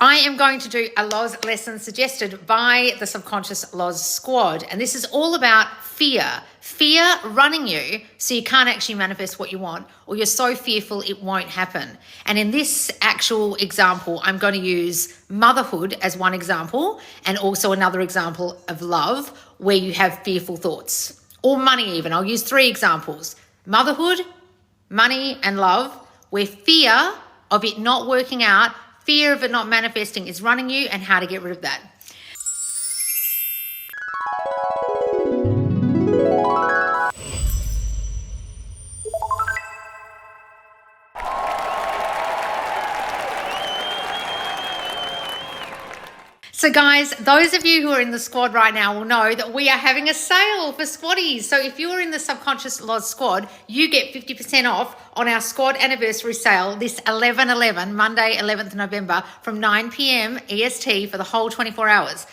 I am going to do a Loz lesson suggested by the Subconscious Loz Squad. And this is all about fear. Fear running you so you can't actually manifest what you want, or you're so fearful it won't happen. And in this actual example, I'm going to use motherhood as one example, and also another example of love where you have fearful thoughts, or money even. I'll use 3 examples: motherhood, money, and love, where fear of it not working out, fear of it not manifesting is running you, and how to get rid of that. So guys, those of you who are in the squad right now will know that we are having a sale for squaddies. So if you're in the Subconscious Loz Squad, you get 50% off on our squad anniversary sale this 11/11, Monday 11th November from 9 p.m. EST for the whole 24 hours.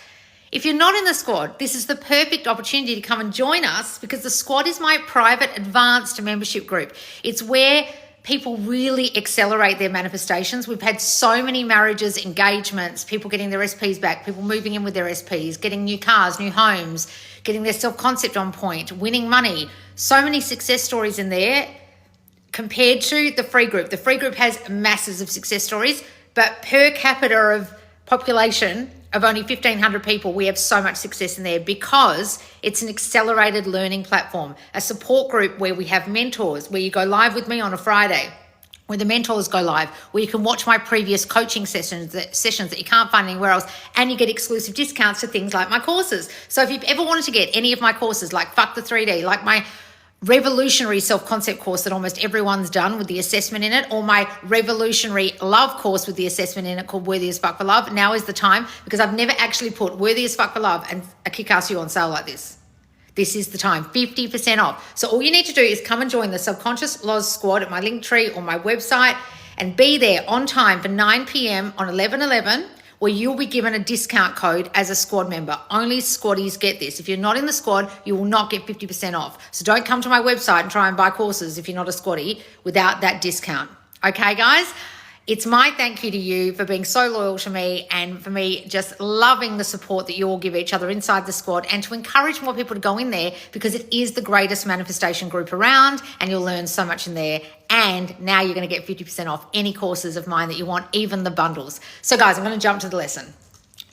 If you're not in the squad, this is the perfect opportunity to come and join us, because the squad is my private advanced membership group. It's where people really accelerate their manifestations. We've had so many marriages, engagements, people getting their SPs back, people moving in with their SPs, getting new cars, new homes, getting their self-concept on point, winning money. So many success stories in there compared to the free group. The free group has masses of success stories, but per capita of population of only 1,500 people, we have so much success in there because it's an accelerated learning platform, a support group where we have mentors, where you go live with me on a Friday, where the mentors go live, where you can watch my previous coaching sessions that you can't find anywhere else, and you get exclusive discounts to things like my courses. So if you've ever wanted to get any of my courses, like Fuck the 3D, like my revolutionary self-concept course that almost everyone's done with the assessment in it, or my revolutionary love course with the assessment in it called Worthy as Fuck for Love, now is the time, because I've never actually put Worthy as Fuck for Love and a Kick-Ass You on sale like this. This is the time, 50% off. So all you need to do is come and join the Subconscious Loz Squad at my link tree or my website, and be there on time for 9 p.m. on 11/11, where you'll be given a discount code as a squad member. Only squaddies get this. If you're not in the squad, you will not get 50% off. So don't come to my website and try and buy courses if you're not a squaddie without that discount. Okay, guys? It's my thank you to you for being so loyal to me, and for me just loving the support that you all give each other inside the squad, and to encourage more people to go in there, because it is the greatest manifestation group around, and you'll learn so much in there. And now you're going to get 50% off any courses of mine that you want, even the bundles. So guys, I'm going to jump to the lesson.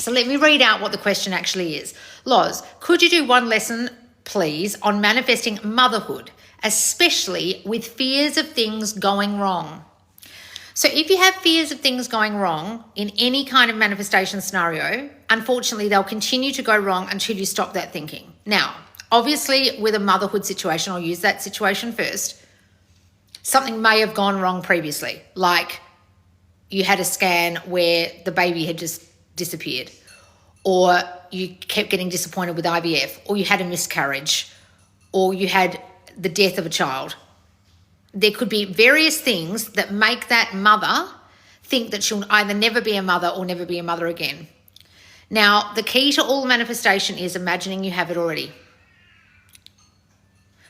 So let me read out what the question actually is. Loz, could you do one lesson, please, on manifesting motherhood, especially with fears of things going wrong? So if you have fears of things going wrong in any kind of manifestation scenario, unfortunately, they'll continue to go wrong until you stop that thinking. Now, obviously, with a motherhood situation, I'll use that situation first. Something may have gone wrong previously, like you had a scan where the baby had just disappeared, or you kept getting disappointed with IVF, or you had a miscarriage, or you had the death of a child. There could be various things that make that mother think that she'll either never be a mother or never be a mother again. Now, the key to all manifestation is imagining you have it already.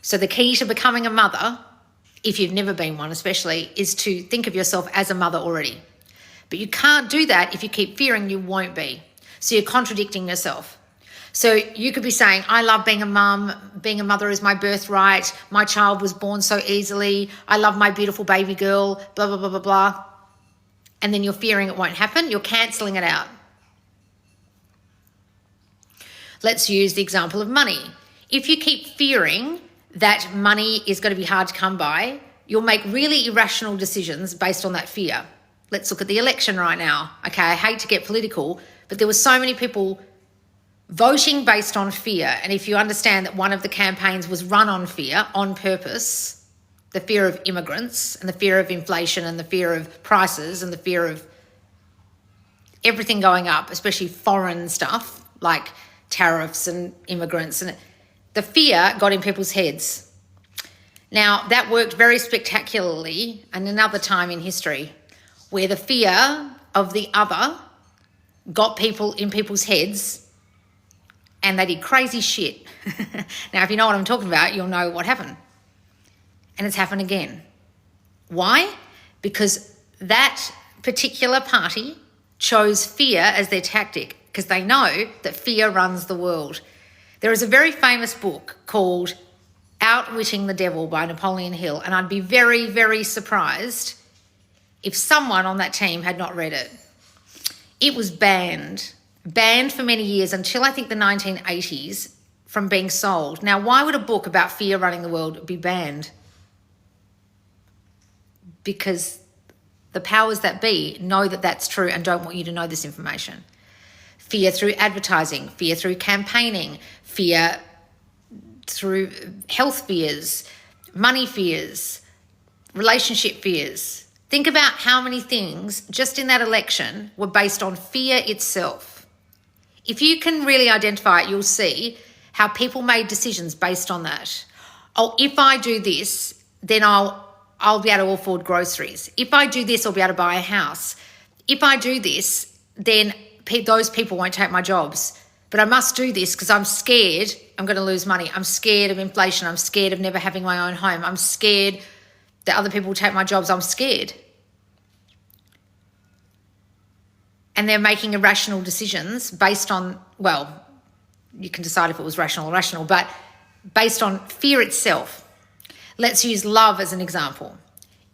So the key to becoming a mother, if you've never been one especially, is to think of yourself as a mother already. But you can't do that if you keep fearing you won't be. So you're contradicting yourself. So you could be saying, I love being a mum, being a mother is my birthright, my child was born so easily, I love my beautiful baby girl, blah, blah, blah, blah, blah. And then you're fearing it won't happen, you're cancelling it out. Let's use the example of money. If you keep fearing that money is going to be hard to come by, you'll make really irrational decisions based on that fear. Let's look at the election right now. Okay, I hate to get political, but there were so many people voting based on fear. And if you understand that one of the campaigns was run on fear, on purpose, the fear of immigrants and the fear of inflation and the fear of prices and the fear of everything going up, especially foreign stuff like tariffs and immigrants, and the fear got in people's heads. Now, that worked very spectacularly in another time in history where the fear of the other got people in people's heads, and they did crazy shit. Now, if you know what I'm talking about, you'll know what happened. And it's happened again. Why? Because that particular party chose fear as their tactic because they know that fear runs the world. There is a very famous book called Outwitting the Devil by Napoleon Hill, and I'd be very, very surprised if someone on that team had not read it. It was banned for many years until I think the 1980s from being sold. Now, why would a book about fear running the world be banned? Because the powers that be know that that's true and don't want you to know this information. Fear through advertising, fear through campaigning, fear through health fears, money fears, relationship fears. Think about how many things just in that election were based on fear itself. If you can really identify it, you'll see how people made decisions based on that. Oh, if I do this, then I'll be able to afford groceries. If I do this, I'll be able to buy a house. If I do this, then those people won't take my jobs. But I must do this because I'm scared I'm going to lose money. I'm scared of inflation. I'm scared of never having my own home. I'm scared that other people will take my jobs. I'm scared. And they're making irrational decisions based on, well, you can decide if it was rational or irrational, but based on fear itself. Let's use love as an example.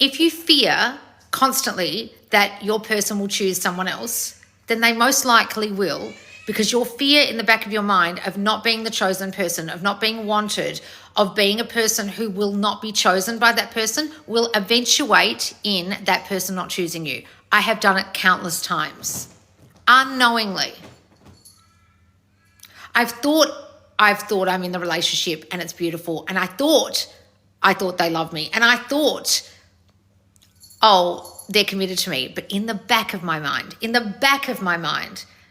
If you fear constantly that your person will choose someone else, then they most likely will, because your fear in the back of your mind of not being the chosen person, of not being wanted, of being a person who will not be chosen by that person will eventuate in that person not choosing you. I have done it countless times, unknowingly. I've thought I'm in the relationship and it's beautiful, and I thought they love me, and I thought, oh, they're committed to me. But in the back of my mind,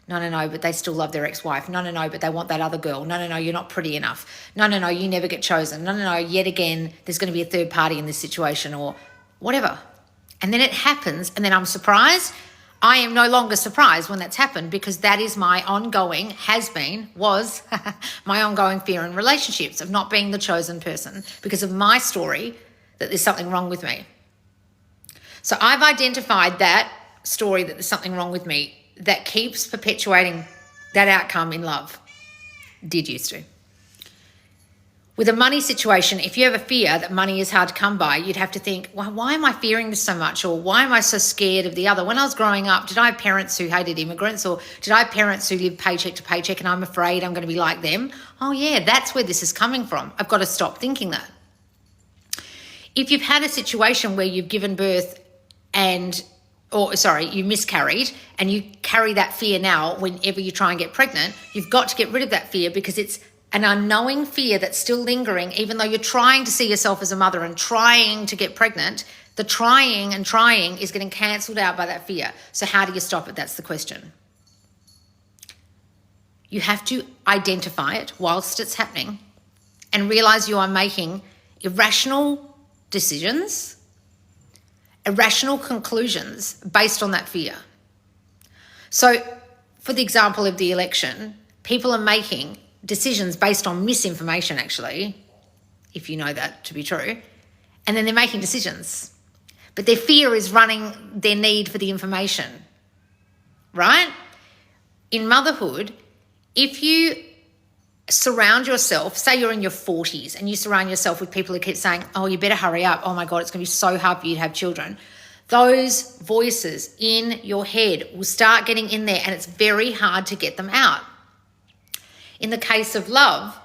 no, but they still love their ex-wife. No, but they want that other girl. No, you're not pretty enough. No, you never get chosen. No, yet again, there's going to be a third party in this situation or whatever. And then it happens, and then I'm surprised. I am no longer surprised when that's happened, because that is my ongoing, was my ongoing fear in relationships of not being the chosen person because of my story that there's something wrong with me. So I've identified that story that there's something wrong with me that keeps perpetuating that outcome in love. Used to. With a money situation, if you have a fear that money is hard to come by, you'd have to think, well, why am I fearing this so much? Or why am I so scared of the other? When I was growing up, did I have parents who hated immigrants? Or did I have parents who lived paycheck to paycheck and I'm afraid I'm going to be like them? Oh yeah, that's where this is coming from. I've got to stop thinking that. If you've had a situation where you've given birth you miscarried and you carry that fear now whenever you try and get pregnant, you've got to get rid of that fear, because it's an unknowing fear that's still lingering, even though you're trying to see yourself as a mother and trying to get pregnant. The trying is getting cancelled out by that fear. So how do you stop it? That's the question. You have to identify it whilst it's happening and realize you are making irrational decisions, irrational conclusions based on that fear. So for the example of the election, people are making decisions based on misinformation, actually, if you know that to be true, and then they're making decisions. But their fear is running their need for the information, right? In motherhood, if you surround yourself, say you're in your 40s and you surround yourself with people who keep saying, oh, you better hurry up. Oh my God, it's going to be so hard for you to have children. Those voices in your head will start getting in there, and it's very hard to get them out. In the case of love,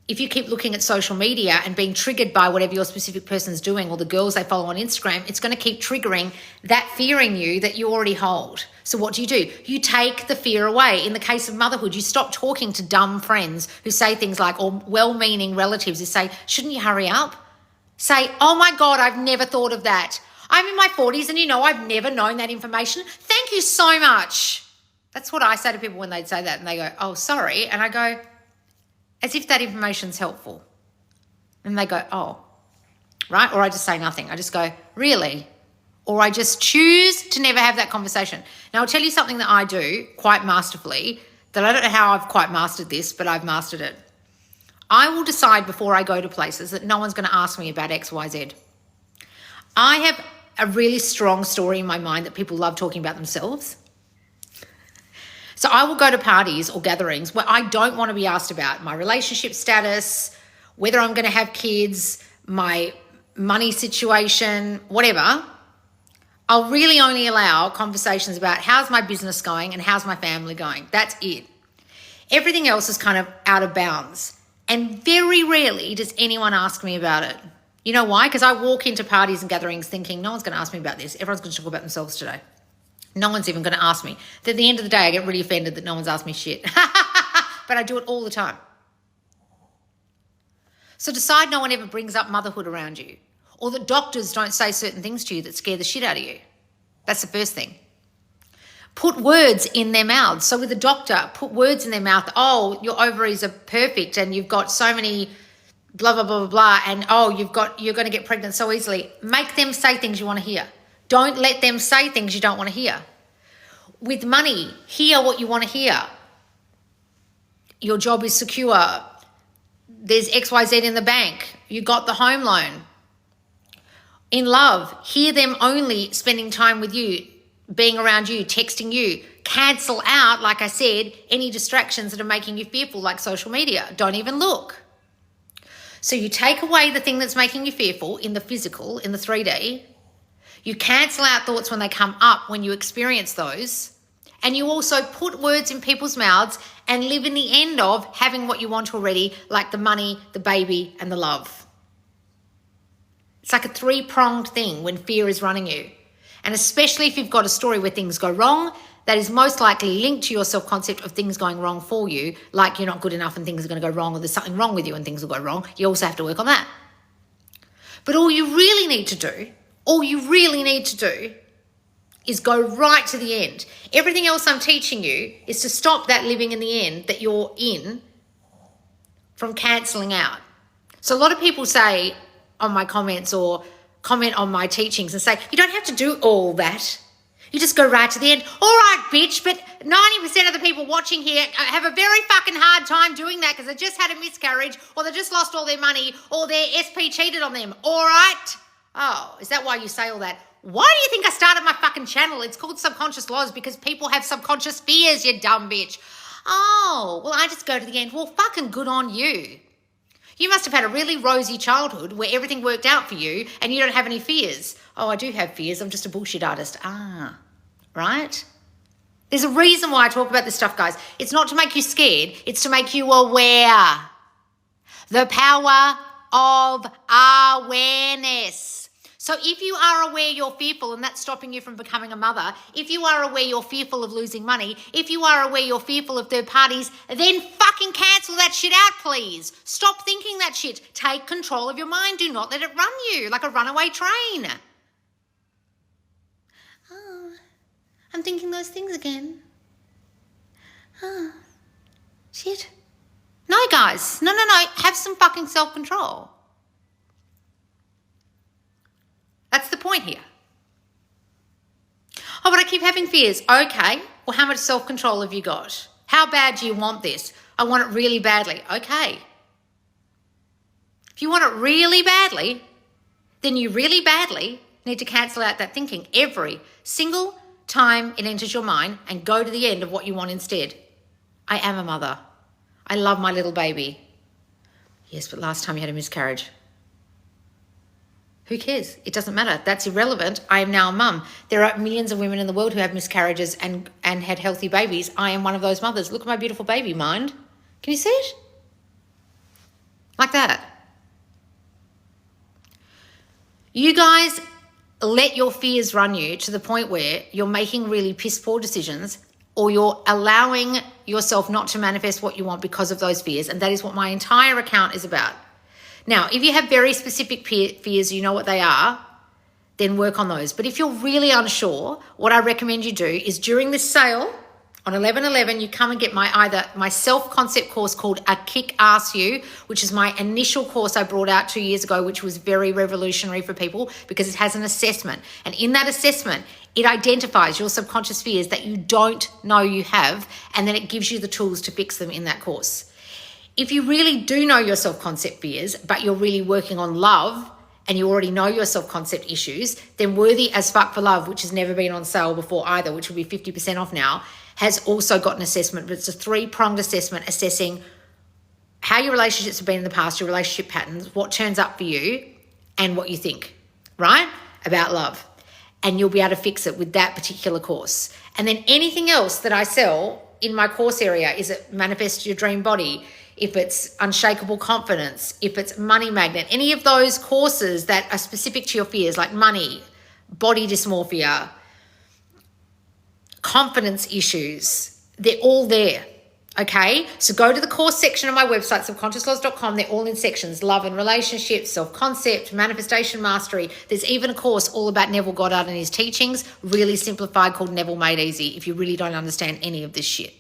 if you keep looking at social media and being triggered by whatever your specific person's doing or the girls they follow on Instagram, it's going to keep triggering that fear in you that you already hold. So what do? You take the fear away. In the case of motherhood, you stop talking to dumb friends who say things like, or well-meaning relatives who say, shouldn't you hurry up? Say, oh my God, I've never thought of that. I'm in my 40s and I've never known that information. Thank you so much. That's what I say to people when they'd say that, and they go, oh, sorry. And I go, as if that information's helpful. And they go, oh, right? Or I just say nothing. I just go, really? Or I just choose to never have that conversation. Now, I'll tell you something that I do quite masterfully, that I don't know how I've quite mastered this, but I've mastered it. I will decide before I go to places that no one's going to ask me about X, Y, Z. I have a really strong story in my mind that people love talking about themselves. So I will go to parties or gatherings where I don't want to be asked about my relationship status, whether I'm going to have kids, my money situation, whatever. I'll really only allow conversations about how's my business going and how's my family going. That's it. Everything else is kind of out of bounds. And very rarely does anyone ask me about it. You know why? Because I walk into parties and gatherings thinking, no one's going to ask me about this. Everyone's going to talk about themselves today. No one's even going to ask me. At the end of the day, I get really offended that no one's asked me shit. But I do it all the time. So decide no one ever brings up motherhood around you, or that doctors don't say certain things to you that scare the shit out of you. That's the first thing. Put words in their mouths. So with a doctor, put words in their mouth. Oh, your ovaries are perfect and you've got so many blah, blah, blah, blah, blah. And oh, you're going to get pregnant so easily. Make them say things you want to hear. Don't let them say things you don't want to hear. With money, hear what you want to hear. Your job is secure. There's XYZ in the bank. You got the home loan. In love, hear them only spending time with you, being around you, texting you. Cancel out, like I said, any distractions that are making you fearful, like social media. Don't even look. So you take away the thing that's making you fearful in the physical, in the 3D. You cancel out thoughts when they come up, when you experience those. And you also put words in people's mouths and live in the end of having what you want already, like the money, the baby, and the love. It's like a 3-pronged thing when fear is running you. And especially if you've got a story where things go wrong, that is most likely linked to your self-concept of things going wrong for you, like you're not good enough and things are going to go wrong, or there's something wrong with you and things will go wrong. You also have to work on that. But all you really need to do is go right to the end. Everything else I'm teaching you is to stop that living in the end that you're in from cancelling out. So a lot of people say on my comments or comment on my teachings and say, you don't have to do all that. You just go right to the end. All right, bitch, but 90% of the people watching here have a very fucking hard time doing that because they just had a miscarriage or they just lost all their money or their SP cheated on them. All right? Oh, is that why you say all that? Why do you think I started my fucking channel? It's called Subconscious Laws because people have subconscious fears, you dumb bitch. Oh, well, I just go to the end. Well, fucking good on you. You must have had a really rosy childhood where everything worked out for you and you don't have any fears. Oh, I do have fears. I'm just a bullshit artist. Right? There's a reason why I talk about this stuff, guys. It's not to make you scared. It's to make you aware. The power of awareness. So if you are aware you're fearful and that's stopping you from becoming a mother, if you are aware you're fearful of losing money, if you are aware you're fearful of third parties, then fucking cancel that shit out, please. Stop thinking that shit. Take control of your mind. Do not let it run you like a runaway train. Oh, I'm thinking those things again. Oh, shit. No, guys. No. Have some fucking self-control. That's the point here. Oh, but I keep having fears. Okay, well, how much self-control have you got? How bad do you want this? I want it really badly. Okay. If you want it really badly, then you really badly need to cancel out that thinking every single time it enters your mind and go to the end of what you want instead. I am a mother. I love my little baby. Yes, but last time you had a miscarriage. Who cares? It doesn't matter. That's irrelevant. I am now a mum. There are millions of women in the world who have miscarriages and had healthy babies. I am one of those mothers. Look at my beautiful baby, mind. Can you see it? Like that. You guys let your fears run you to the point where you're making really piss poor decisions or you're allowing yourself not to manifest what you want because of those fears. And that is what my entire account is about. Now, if you have very specific fears, you know what they are, then work on those. But if you're really unsure, what I recommend you do is during this sale on 11/11, you come and get either my self-concept course called A Kick-Ass You, which is my initial course I brought out 2 years ago, which was very revolutionary for people because it has an assessment. And in that assessment, it identifies your subconscious fears that you don't know you have, and then it gives you the tools to fix them in that course. If you really do know your self-concept fears, but you're really working on love and you already know your self-concept issues, then Worthy as Fuck for Love, which has never been on sale before either, which will be 50% off now, has also got an assessment, but it's a 3-pronged assessment assessing how your relationships have been in the past, your relationship patterns, what turns up for you, and what you think, right, about love. And you'll be able to fix it with that particular course. And then anything else that I sell in my course area, is it Manifest Your Dream Body, if it's Unshakable Confidence, if it's Money Magnet, any of those courses that are specific to your fears, like money, body dysmorphia, confidence issues, they're all there. Okay, so go to the course section of my website, subconsciouslaws.com. They're all in sections: love and relationships, self-concept, manifestation mastery. There's even a course all about Neville Goddard and his teachings, really simplified, called Neville Made Easy, if you really don't understand any of this shit.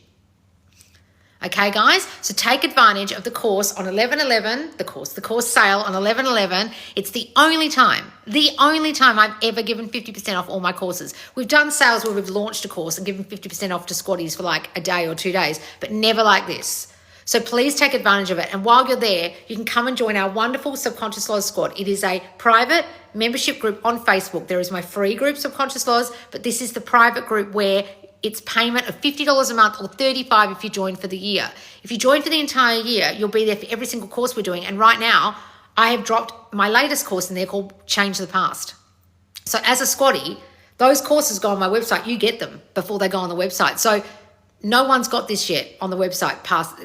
Okay, guys, so take advantage of the course on 11/11, the course sale on 11/11. It's the only time I've ever given 50% off all my courses. We've done sales where we've launched a course and given 50% off to squatties for like a day or 2 days, but never like this. So please take advantage of it. And while you're there, you can come and join our wonderful Subconscious Laws Squad. It is a private membership group on Facebook. There is my free group, Subconscious Laws, but this is the private group where it's payment of $50 a month or $35 if you join for the year. If you join for the entire year, you'll be there for every single course we're doing. And right now, I have dropped my latest course in there called Change the Past. So as a squatty, those courses go on my website. You get them before they go on the website. So no one's got this yet on the website,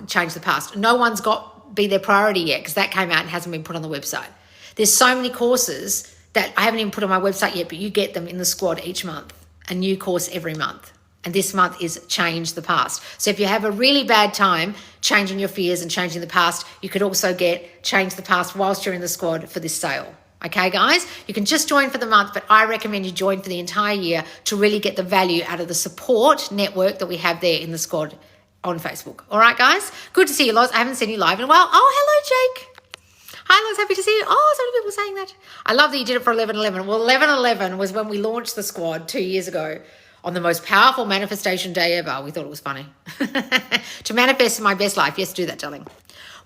Change the Past. No one's got Be Their Priority yet, because that came out and hasn't been put on the website. There's so many courses that I haven't even put on my website yet, but you get them in the squad each month. A new course every month. And this month is Change the Past. So if you have a really bad time changing your fears and changing the past, you could also get Change the Past whilst you're in the squad for this sale. Okay, guys? You can just join for the month, but I recommend you join for the entire year to really get the value out of the support network that we have there in the squad on Facebook. All right, guys? Good to see you, Loz. I haven't seen you live in a while. Oh, hello, Jake. Hi, Loz. Happy to see you. Oh, so many people saying that. I love that you did it for 11/11. Well, 11/11 was when we launched the squad 2 years ago. On the most powerful manifestation day ever. We thought it was funny. To manifest my best life. Yes, do that, darling.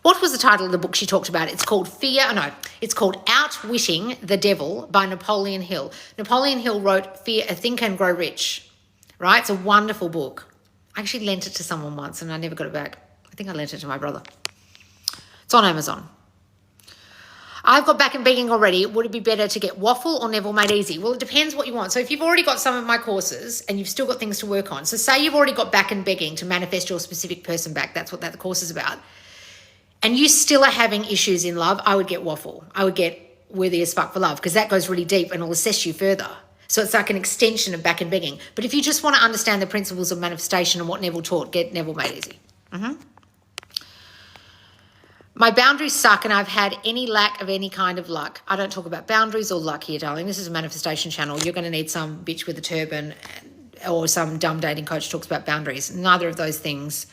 What was the title of the book she talked about? It's called it's called Outwitting the Devil by Napoleon Hill. Napoleon Hill wrote Think and Grow Rich, right? It's a wonderful book. I actually lent it to someone once and I never got it back. I think I lent it to my brother. It's on Amazon. I've got back and begging already. Would it be better to get Waffle or Neville Made Easy? Well, it depends what you want. So if you've already got some of my courses and you've still got things to work on, so say you've already got back and begging to manifest your specific person back, that's what that course is about, and you still are having issues in love, I would get Waffle. I would get Worthy as Fuck for Love, because that goes really deep and will assess you further. So it's like an extension of back and begging. But if you just want to understand the principles of manifestation and what Neville taught, get Neville Made Easy. My boundaries suck and I've had any lack of any kind of luck. I don't talk about boundaries or luck here, darling. This is a manifestation channel. You're going to need some bitch with a turban or some dumb dating coach talks about boundaries. Neither of those things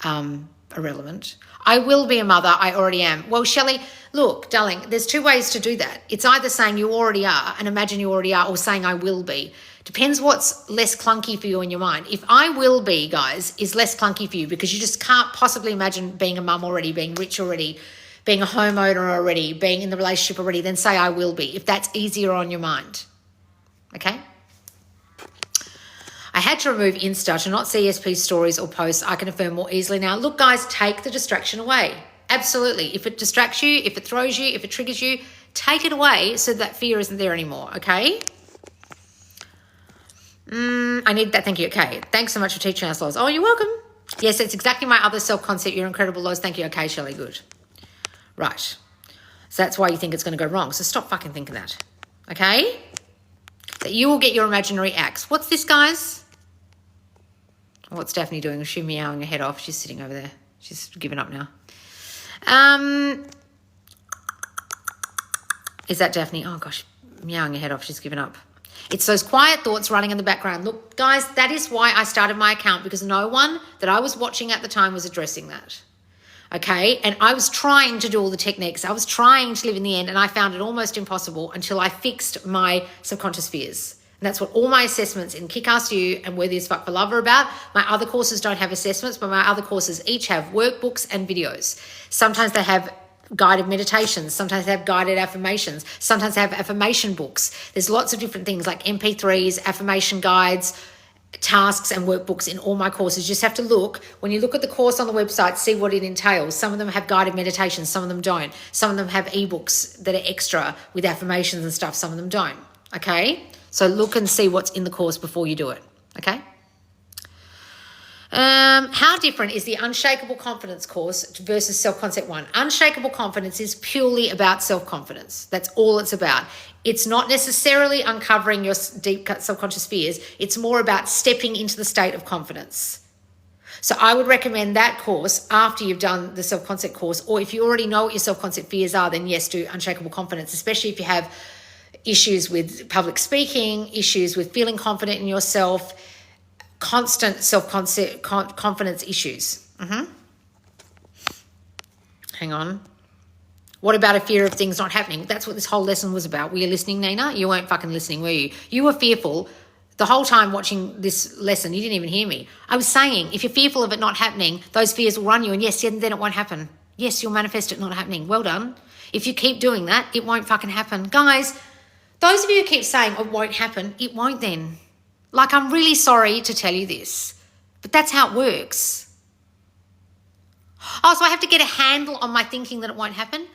are relevant. I will be a mother. I already am. Well, Shelley, look, darling, there's 2 ways to do that. It's either saying you already are and imagine you already are, or saying I will be. Depends what's less clunky for you in your mind. If I will be, guys, is less clunky for you because you just can't possibly imagine being a mum already, being rich already, being a homeowner already, being in the relationship already, then say I will be, if that's easier on your mind. Okay? I had to remove Insta to not see SP stories or posts. I can affirm more easily now. Look, guys, take the distraction away. Absolutely. If it distracts you, if it throws you, if it triggers you, take it away so that fear isn't there anymore, okay? I need that. Thank you. Okay. Thanks so much for teaching us, Loz. Oh, you're welcome. Yes, it's exactly my other self-concept. You're incredible, Loz. Thank you. Okay, Shelley. Good. Right. So that's why you think it's going to go wrong. So stop fucking thinking that. Okay? That you will get your imaginary axe. What's this, guys? What's Daphne doing? Is she meowing her head off? She's sitting over there. She's given up now. Is that Daphne? Oh, gosh. Meowing her head off. She's given up. It's those quiet thoughts running in the background. Look, guys, that is why I started my account, because no one that I was watching at the time was addressing that. Okay? And I was trying to do all the techniques. I was trying to live in the end, and I found it almost impossible until I fixed my subconscious fears. And that's what all my assessments in Kick-Ass You and Worthy as Fuck for Love are about. My other courses don't have assessments, but my other courses each have workbooks and videos. Sometimes they have guided meditations. Sometimes they have guided affirmations. Sometimes they have affirmation books. There's lots of different things like MP3s, affirmation guides, tasks and workbooks in all my courses. You just have to look. When you look at the course on the website, see what it entails. Some of them have guided meditations, some of them don't. Some of them have ebooks that are extra with affirmations and stuff, some of them don't. Okay? So look and see what's in the course before you do it. Okay? How different is the Unshakable Confidence course versus Self-Concept 1? Unshakable Confidence is purely about self-confidence. That's all it's about. It's not necessarily uncovering your deep subconscious fears. It's more about stepping into the state of confidence. So I would recommend that course after you've done the self-concept course, or if you already know what your self-concept fears are, then yes, do Unshakable Confidence, especially if you have issues with public speaking, issues with feeling confident in yourself, constant self-concept confidence issues. Hang on. What about a fear of things not happening? That's what this whole lesson was about. Were you listening, Nina? You weren't fucking listening, were you? You were fearful the whole time watching this lesson. You didn't even hear me. I was saying, if you're fearful of it not happening, those fears will run you. And yes, then it won't happen. Yes, you'll manifest it not happening. Well done. If you keep doing that, it won't fucking happen. Guys, those of you who keep saying it won't happen, it won't then. Like, I'm really sorry to tell you this, but that's how it works. Oh, so I have to get a handle on my thinking that it won't happen?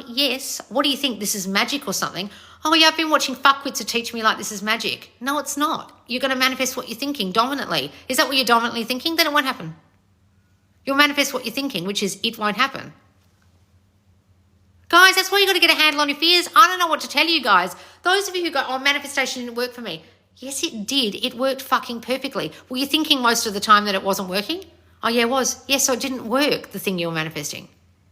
Yes. What do you think? This is magic or something? Oh, yeah, I've been watching fuckwits to teach me like this is magic. No, it's not. You're going to manifest what you're thinking dominantly. Is that what you're dominantly thinking? Then it won't happen. You'll manifest what you're thinking, which is it won't happen. Guys, that's why you got to get a handle on your fears. I don't know what to tell you guys. Those of you who go, oh, manifestation didn't work for me. Yes, it did. It worked fucking perfectly. Were you thinking most of the time that it wasn't working? Oh, yeah, it was. Yes, so it didn't work, the thing you were manifesting.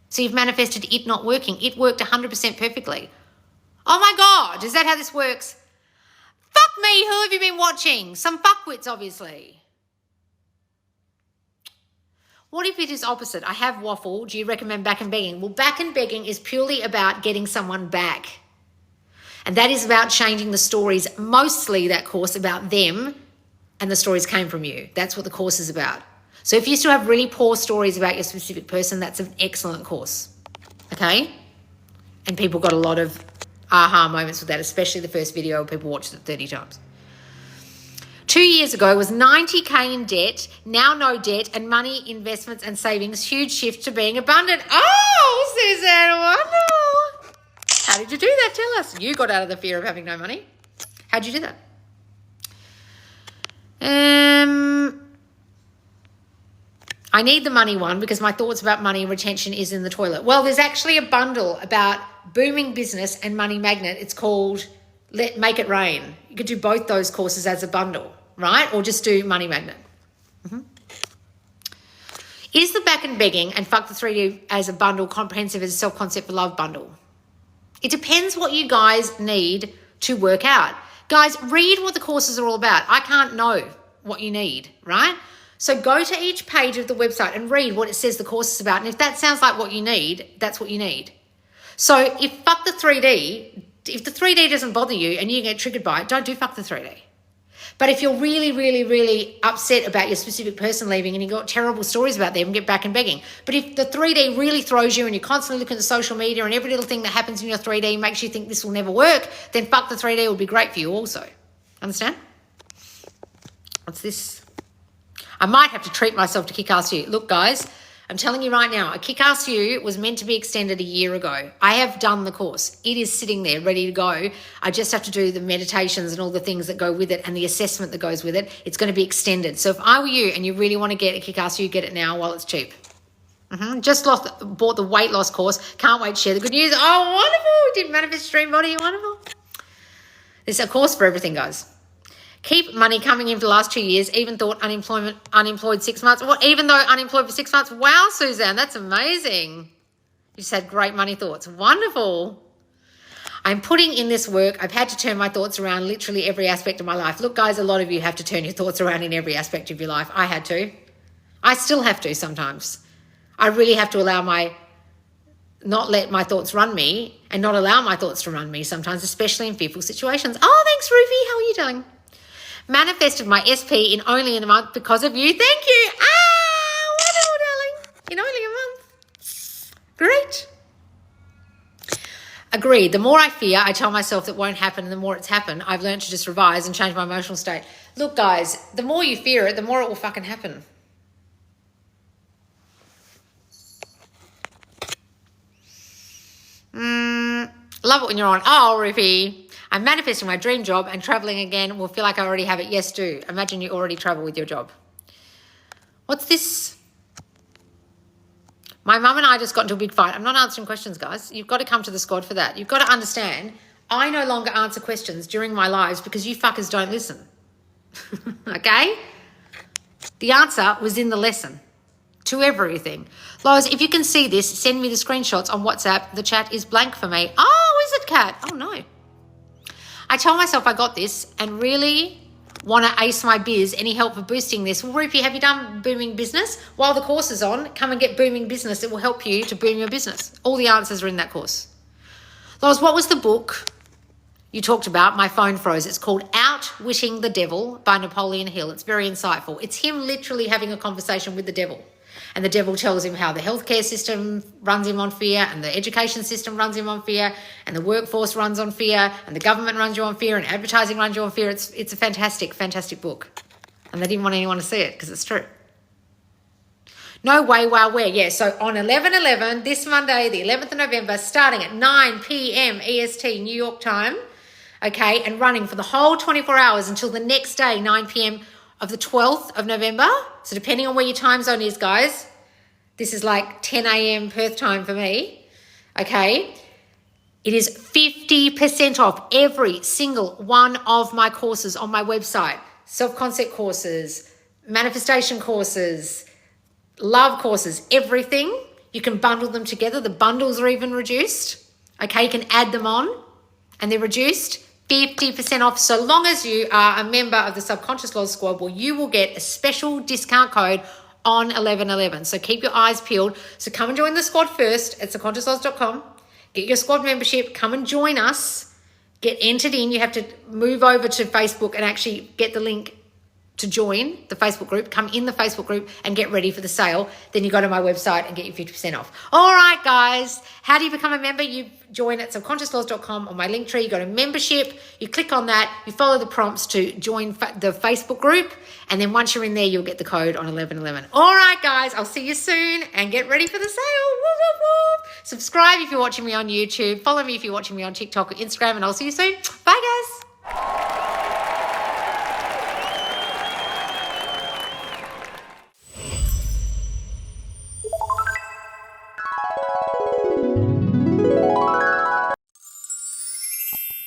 So you've manifested it not working. It worked 100% perfectly. Oh, my God. Is that how this works? Fuck me. Who have you been watching? Some fuckwits, obviously. What if it is opposite? I have waffle. Do you recommend back and begging? Well, back and begging is purely about getting someone back. And that is about changing the stories, mostly that course about them, and the stories came from you. That's what the course is about. So if you still have really poor stories about your specific person, that's an excellent course. Okay? And people got a lot of aha moments with that, especially the first video. People watched it 30 times. 2 years ago, was 90K in debt, now no debt, and money, investments, and savings. Huge shift to being abundant. Oh, Suzanne, wonderful. How did you do that? Tell us. You got out of the fear of having no money. How'd you do that? I need the money one because my thoughts about money and retention is in the toilet. Well, there's actually a bundle about booming business and money magnet. It's called Make It Rain. You could do both those courses as a bundle, right? Or just do money magnet. Is the back and begging and fuck the 3D as a bundle comprehensive as a self-concept for love bundle? It depends what you guys need to work out. Guys, read what the courses are all about. I can't know what you need, right? So go to each page of the website and read what it says the course is about. And if that sounds like what you need, that's what you need. So if fuck the 3D, if the 3D doesn't bother you and you get triggered by it, don't do fuck the 3D. But if you're really, really, really upset about your specific person leaving and you've got terrible stories about them, get back and begging. But if the 3D really throws you and you're constantly looking at social media and every little thing that happens in your 3D makes you think this will never work, then fuck the 3D will be great for you also. Understand? What's this? I might have to treat myself to Kick-Ass You. Look, guys, I'm telling you right now, a Kick-Ass You was meant to be extended a year ago. I have done the course. It is sitting there ready to go. I just have to do the meditations and all the things that go with it and the assessment that goes with it. It's going to be extended. So if I were you and you really want to get a Kick-Ass You, get it now while it's cheap. Just bought the weight loss course. Can't wait to share the good news. Oh, wonderful. Did Manifest Dream Body. Wonderful. There's a course for everything, guys. Keep money coming in for the last 2 years, even thought unemployed 6 months. Well, even though unemployed for 6 months. Wow, Suzanne, that's amazing. You just had great money thoughts. Wonderful. I'm putting in this work. I've had to turn my thoughts around literally every aspect of my life. Look, guys, a lot of you have to turn your thoughts around in every aspect of your life. I had to. I still have to sometimes. I really have to not let my thoughts run me and not allow my thoughts to run me sometimes, especially in fearful situations. Oh, thanks, Ruby. How are you doing? Manifested my SP in only a month because of you. Thank you. Wonderful, darling. In only a month. Great. Agreed. The more I fear, I tell myself that won't happen, and the more it's happened, I've learned to just revise and change my emotional state. Look, guys, the more you fear it, the more it will fucking happen. Love it when you're on. Oh, Ruby, I'm manifesting my dream job and traveling again will feel like I already have it. Yes, do. Imagine you already travel with your job. What's this? My mum and I just got into a big fight. I'm not answering questions, guys. You've got to come to the squad for that. You've got to understand, I no longer answer questions during my lives because you fuckers don't listen. Okay? The answer was in the lesson to everything. Lois, if you can see this, send me the screenshots on WhatsApp. The chat is blank for me. Oh, is it, Kat? Oh, no. I tell myself I got this and really want to ace my biz. Any help for boosting this? Well, Rupi, have you done booming business? While the course is on, come and get booming business. It will help you to boom your business. All the answers are in that course. Lois, what was the book you talked about? My phone froze. It's called Outwitting the Devil by Napoleon Hill. It's very insightful. It's him literally having a conversation with the devil. And the devil tells him how the healthcare system runs him on fear, and the education system runs him on fear, and the workforce runs on fear, and the government runs you on fear, and advertising runs you on fear. It's a fantastic, fantastic book. And they didn't want anyone to see it because it's true. No way, wow, where? Yeah, so on 11/11, this Monday, the 11th of November, starting at 9 p.m. EST, New York time, okay, and running for the whole 24 hours until the next day, 9 p.m. of the 12th of November. So depending on where your time zone is, guys, this is like 10 a.m. Perth time for me, okay? It is 50% off every single one of my courses on my website. Self-concept courses, manifestation courses, love courses, everything. You can bundle them together. The bundles are even reduced, okay? You can add them on and they're reduced. 50% off so long as you are a member of the Subconscious Laws Squad, where you will get a special discount code on 11/11. So keep your eyes peeled. So come and join the squad first at subconsciouslaws.com. Get your squad membership. Come and join us. Get entered in. You have to move over to Facebook and actually get the link to join the Facebook group. Come in the Facebook group and get ready for the sale. Then you go to my website and get your 50% off. All right, guys. How do you become a member? You join at subconsciouslaws.com on my link tree. You go to membership. You click on that. You follow the prompts to join the Facebook group. And then once you're in there, you'll get the code on 11/11. All right, guys. I'll see you soon and get ready for the sale. Woo, woo, woo. Subscribe if you're watching me on YouTube. Follow me if you're watching me on TikTok or Instagram. And I'll see you soon. Bye, guys.